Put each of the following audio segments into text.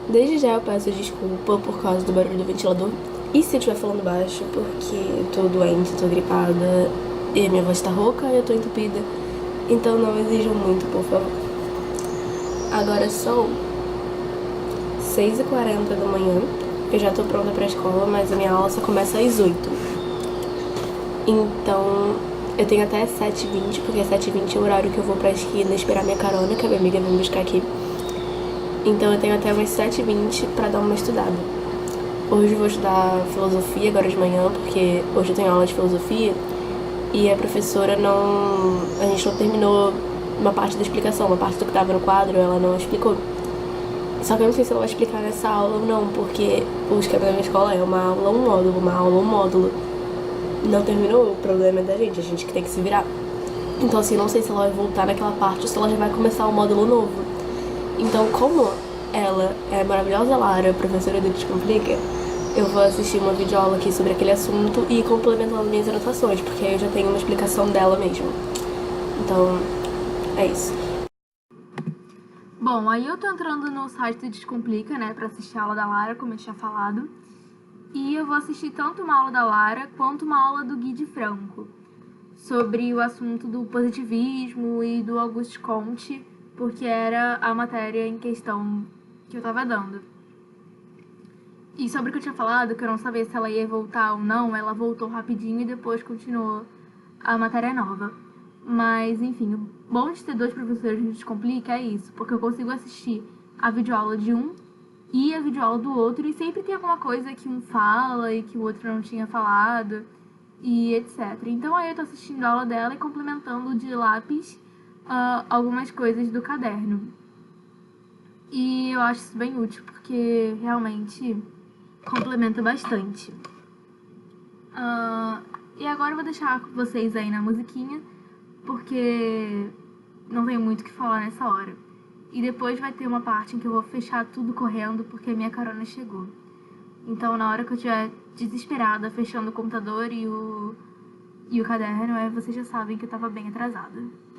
Desde já eu peço desculpa por causa do barulho do ventilador. E se eu estiver falando baixo, porque eu tô doente, tô gripada, e a minha voz tá rouca e eu tô entupida. Então não exijam muito, por favor. Agora são 6h40 da manhã. Eu já tô pronta pra escola, mas a minha aula só começa às 8. Então eu tenho até 7h20, porque 7h20 é o horário que eu vou pra esquina esperar minha carona, que a minha amiga vai me buscar aqui. Então eu tenho até umas 7h20 pra dar uma estudada. Hoje eu vou estudar filosofia agora de manhã, porque hoje eu tenho aula de filosofia e a professora não... A gente não terminou uma parte da explicação, uma parte do que tava no quadro, ela não explicou. Só que eu não sei se ela vai explicar nessa aula ou não, porque o esquema da minha escola é uma aula, um módulo, uma aula, um módulo. Não terminou, o problema é da gente, a gente que tem que se virar. Então assim, não sei se ela vai voltar naquela parte ou se ela já vai começar um módulo novo. Então, como ela é a maravilhosa Lara, professora do Descomplica, eu vou assistir uma videoaula aqui sobre aquele assunto e ir complementando minhas anotações, porque aí eu já tenho uma explicação dela mesmo. Então, é isso. Bom, aí eu tô entrando no site do Descomplica, né, pra assistir a aula da Lara, como eu tinha falado. E eu vou assistir tanto uma aula da Lara quanto uma aula do Gui de Franco, sobre o assunto do positivismo e do Auguste Comte, porque era a matéria em questão que eu tava dando. E sobre o que eu tinha falado, que eu não sabia se ela ia voltar ou não, ela voltou rapidinho e depois continuou a matéria nova. Mas, enfim, o bom de ter dois professores no Descomplica é isso, porque eu consigo assistir a videoaula de um e a videoaula do outro, e sempre tem alguma coisa que um fala e que o outro não tinha falado, e etc. Então aí eu tô assistindo a aula dela e complementando de lápis algumas coisas do caderno. E eu acho isso bem útil, porque realmente complementa bastante. E agora eu vou deixar vocês aí na musiquinha, porque não tenho muito o que falar nessa hora. E depois vai ter uma parte em que eu vou fechar tudo correndo, porque a minha carona chegou. Então, na hora que eu estiver desesperada, fechando o computador e o caderno, vocês já sabem que eu tava bem atrasada.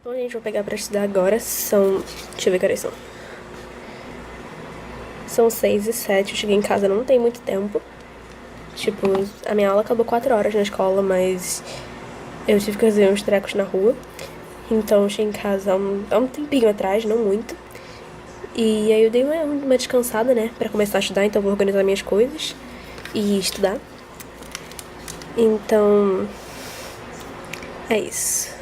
Bom, gente, vou pegar pra estudar agora. São... Deixa eu ver que horas são. São 6h07, eu cheguei em casa não tem muito tempo. Tipo, a minha aula acabou 4 horas na escola, mas eu tive que fazer uns trecos na rua. Então eu cheguei em casa há um tempinho atrás, não muito. E aí eu dei uma descansada, né, pra começar a estudar, então eu vou organizar minhas coisas e estudar. Então, é isso.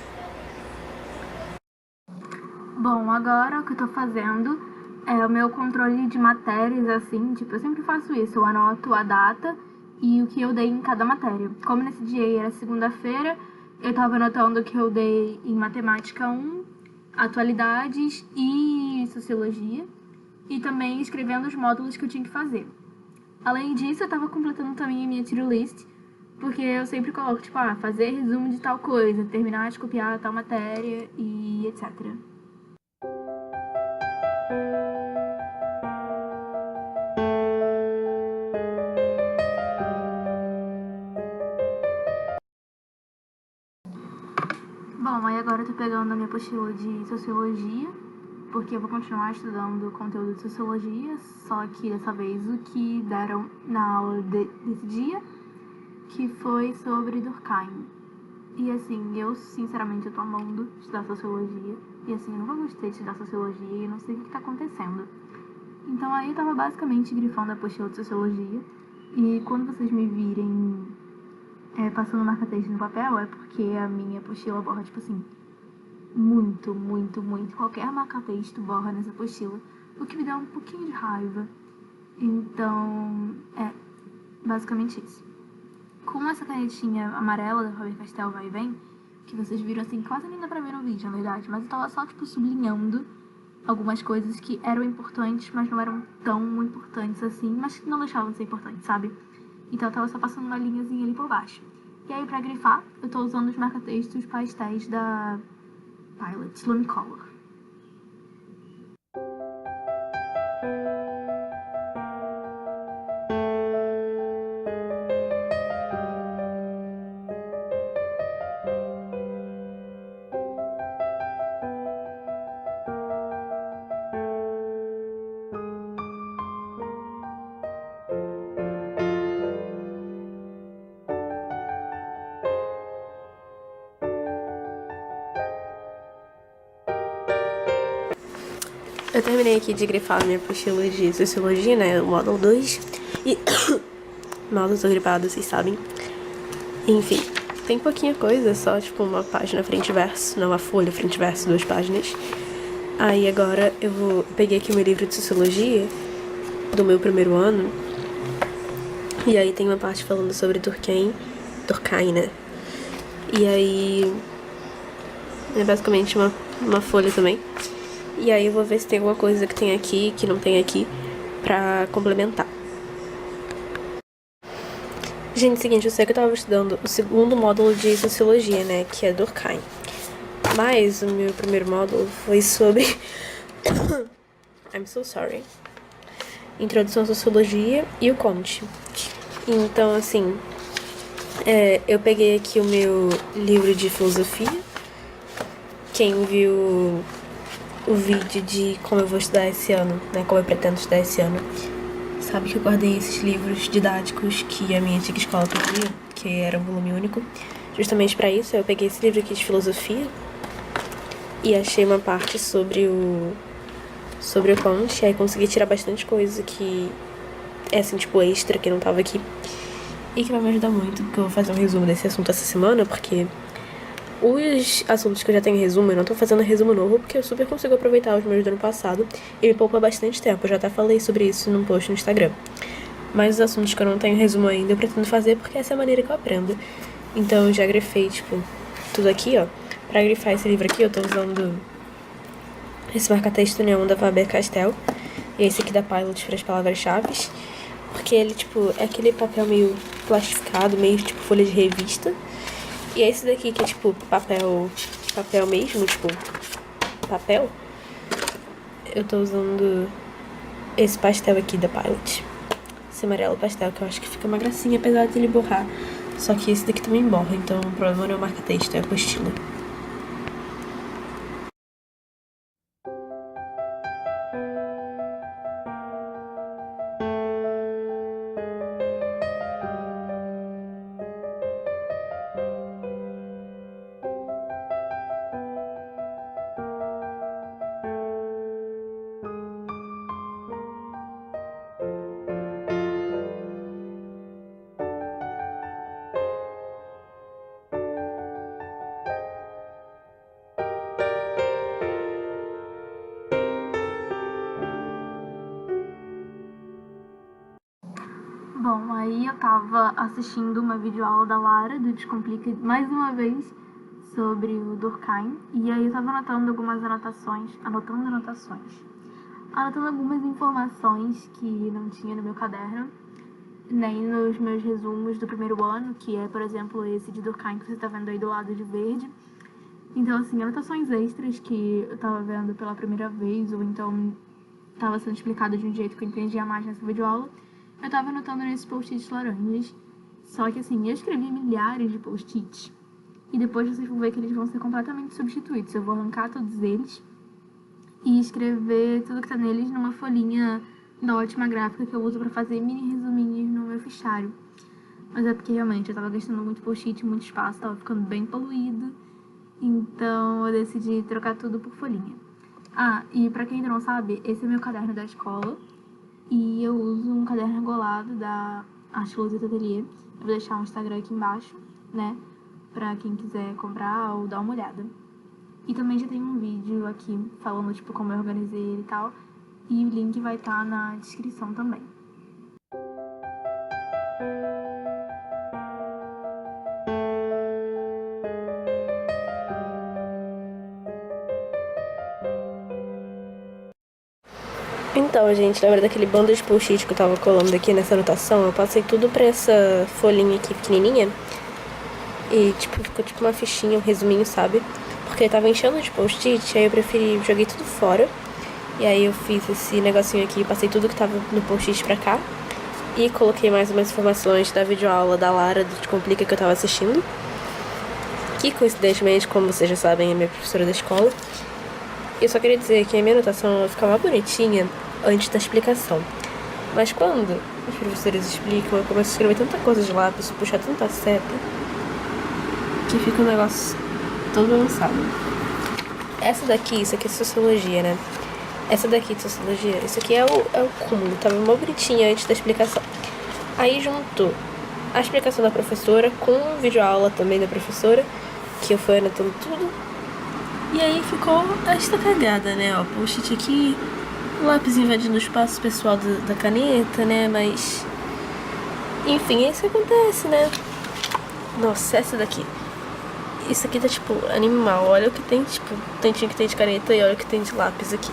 Bom, agora o que eu tô fazendo é o meu controle de matérias, assim, tipo, eu sempre faço isso, eu anoto a data e o que eu dei em cada matéria. Como nesse dia era segunda-feira, eu tava anotando o que eu dei em matemática 1, atualidades e sociologia, e também escrevendo os módulos que eu tinha que fazer. Além disso, eu tava completando também a minha to-do list, Porque eu sempre coloco, tipo, fazer resumo de tal coisa, terminar de copiar tal matéria e etc. Bom, aí agora eu tô pegando a minha apostila de Sociologia, porque eu vou continuar estudando conteúdo de Sociologia, só que dessa vez o que deram na aula desse dia, que foi sobre Durkheim. E assim, eu sinceramente eu tô amando estudar Sociologia, e assim, eu nunca gostei de estudar Sociologia e não sei o que tá acontecendo. Então aí eu tava basicamente grifando a apostila de Sociologia, e quando vocês me virem passando marca-texto no papel, é porque a minha apostila borra, tipo assim, muito, muito, muito. Qualquer marca-texto borra nessa apostila, o que me dá um pouquinho de raiva. Então, basicamente isso. Com essa canetinha amarela da Faber-Castell Vai e Vem, que vocês viram assim, quase nem dá pra ver no vídeo, na verdade, mas eu tava só, tipo, sublinhando algumas coisas que eram importantes, mas não eram tão importantes assim, mas que não deixavam de ser importantes, sabe? Então eu tava só passando uma linhazinha ali por baixo. E aí, pra grifar, eu tô usando os marca-textos pastéis da Pilot Lumicolor. Eu terminei aqui de grifar minha apostila de Sociologia, né, o módulo 2. E mal eu tô gripada, vocês sabem. Enfim, tem pouquinha coisa, só tipo uma página frente e verso, não uma folha frente e verso, 2 páginas. Aí agora eu peguei aqui o meu livro de Sociologia do meu primeiro ano. E aí tem uma parte falando sobre Durkheim, né? E aí é basicamente uma folha também. E aí eu vou ver se tem alguma coisa que tem aqui, que não tem aqui, pra complementar. Gente, seguinte, eu sei que eu tava estudando o segundo módulo de Sociologia, né, que é Durkheim. Mas o meu primeiro módulo foi sobre... I'm so sorry. Introdução à Sociologia e o Comte. Então, assim, eu peguei aqui o meu livro de filosofia. Quem viu o vídeo de como eu vou estudar esse ano, né, como eu pretendo estudar esse ano, sabe que eu guardei esses livros didáticos que a minha antiga escola pedia, que era um volume único. Justamente pra isso, eu peguei esse livro aqui de filosofia e achei uma parte sobre o Comte, e aí consegui tirar bastante coisa que é assim, tipo, extra, que não tava aqui. E que vai me ajudar muito, porque eu vou fazer um resumo desse assunto essa semana, porque os assuntos que eu já tenho em resumo, eu não tô fazendo resumo novo, porque eu super consigo aproveitar os meus do ano passado e me poupa bastante tempo. Eu já até falei sobre isso num post no Instagram. Mas os assuntos que eu não tenho resumo ainda, eu pretendo fazer porque essa é a maneira que eu aprendo. Então eu já grifei, tipo, tudo aqui, ó. Pra grifar esse livro aqui, eu tô usando esse marca-texto neon da Faber-Castell e esse aqui da Pilot para as palavras-chave, porque ele, tipo, é aquele papel meio plastificado, meio, tipo, folha de revista. E esse daqui que é, tipo, papel mesmo, tipo, papel. Eu tô usando esse pastel aqui da Pilot. Esse amarelo pastel, que eu acho que fica uma gracinha, apesar de ele borrar. Só que esse daqui também borra, então o problema não é o marca-texto, é a apostila. Bom, aí eu tava assistindo uma videoaula da Lara, do Descomplica, mais uma vez, sobre o Durkheim. E aí eu tava anotando algumas anotações, anotando algumas informações que não tinha no meu caderno. nem nos meus resumos do primeiro ano, que é, por exemplo, esse de Durkheim que você tá vendo aí do lado de verde. Então, assim, anotações extras que eu tava vendo pela primeira vez, ou então tava sendo explicado de um jeito que eu entendia mais nessa videoaula, eu tava anotando nesses post-its laranjas. Só que, assim, eu escrevi milhares de post-its. E depois vocês vão ver que eles vão ser completamente substituídos. Eu vou arrancar todos eles e escrever tudo que tá neles numa folhinha da ótima gráfica que eu uso pra fazer mini resuminhos no meu fichário. Mas é porque realmente eu tava gastando muito post-it, muito espaço, tava ficando bem poluído. Então eu decidi trocar tudo por folhinha. Ah, e pra quem ainda não sabe, esse é meu caderno da escola. E eu uso um caderno regolado da Arte Luzita Atelier. Eu vou deixar o Instagram aqui embaixo, né? Pra quem quiser comprar ou dar uma olhada. E também já tem um vídeo aqui falando, tipo, como eu organizei ele e tal. E o link vai estar na descrição também. Então, gente, lembra daquele bando de post-it que eu tava colando aqui nessa anotação? Eu passei tudo pra essa folhinha aqui pequenininha. E, tipo, ficou tipo uma fichinha, um resuminho, sabe? Porque eu tava enchendo de post-it, aí eu preferi, joguei tudo fora. E aí eu fiz esse negocinho aqui, passei tudo que tava no post-it pra cá. E coloquei mais umas informações da videoaula da Lara, do Descomplica, que eu tava assistindo. Que, coincidentemente, como vocês já sabem, é minha professora da escola. E eu só queria dizer que a minha anotação vai ficar mais bonitinha antes da explicação. Mas quando os professores explicam, eu começo a escrever tanta coisa de lápis, puxar tanta seta, que fica um negócio todo bagunçado. Essa daqui, isso aqui é sociologia, né? Essa daqui de sociologia, isso aqui é o cúmulo, tava mó bonitinha antes da explicação. Aí juntou a explicação da professora com o videoaula também da professora, que eu fui anotando tudo. E aí ficou esta cagada, né? Ó, post-it aqui, o lápis invadindo o espaço pessoal da caneta, né? Mas, enfim, é isso que acontece, né? Nossa, essa daqui. Isso aqui tá, tipo, animal. Olha o que tem, tipo, tantinho que tem de caneta e olha o que tem de lápis aqui.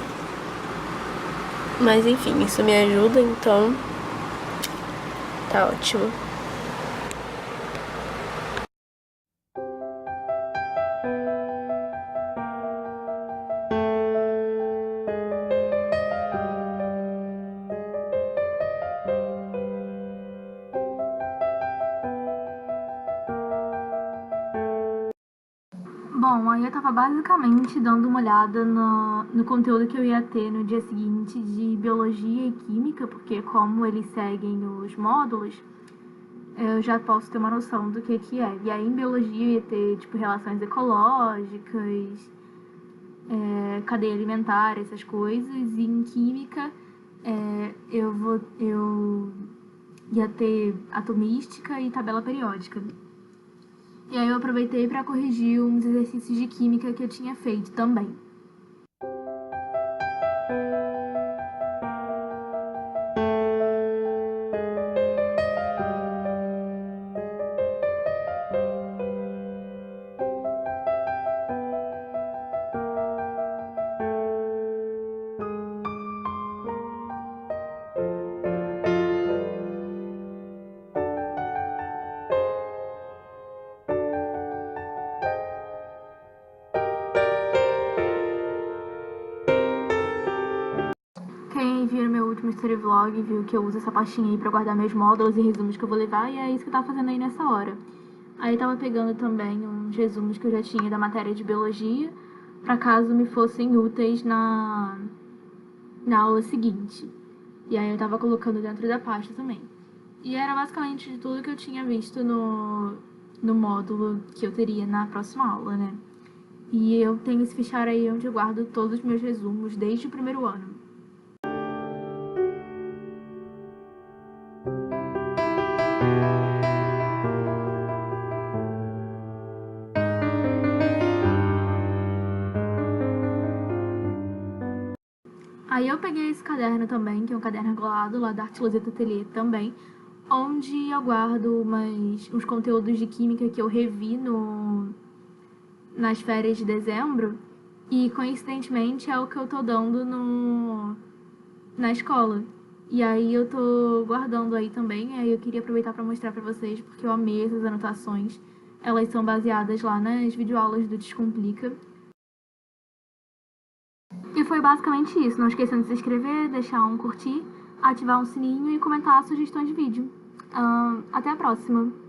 Mas, enfim, isso me ajuda, então tá ótimo. Bom, aí eu tava basicamente dando uma olhada no conteúdo que eu ia ter no dia seguinte de biologia e química, porque como eles seguem os módulos, eu já posso ter uma noção do que é. E aí em biologia eu ia ter, tipo, relações ecológicas, cadeia alimentar, essas coisas. E em química eu ia ter atomística e tabela periódica. E aí eu aproveitei para corrigir uns exercícios de química que eu tinha feito também. Quem viu meu último story vlog viu que eu uso essa pastinha aí pra guardar meus módulos e resumos que eu vou levar, e é isso que eu tava fazendo aí nessa hora. Aí eu tava pegando também uns resumos que eu já tinha da matéria de biologia, pra caso me fossem úteis na aula seguinte. E aí eu tava colocando dentro da pasta também. E era basicamente de tudo que eu tinha visto no módulo que eu teria na próxima aula, né? E eu tenho esse fichário aí onde eu guardo todos os meus resumos desde o primeiro ano. Aí eu peguei esse caderno também, que é um caderno regulado lá da Arte Luzita Atelier também, onde eu guardo uns conteúdos de química que eu revi nas férias de dezembro. E coincidentemente é o que eu tô dando na escola. E aí eu tô guardando aí também, aí eu queria aproveitar para mostrar para vocês, porque eu amei essas anotações. Elas são baseadas lá nas videoaulas do Descomplica. E foi basicamente isso. Não esqueçam de se inscrever, deixar um curtir, ativar um sininho e comentar sugestões de vídeo. Até a próxima!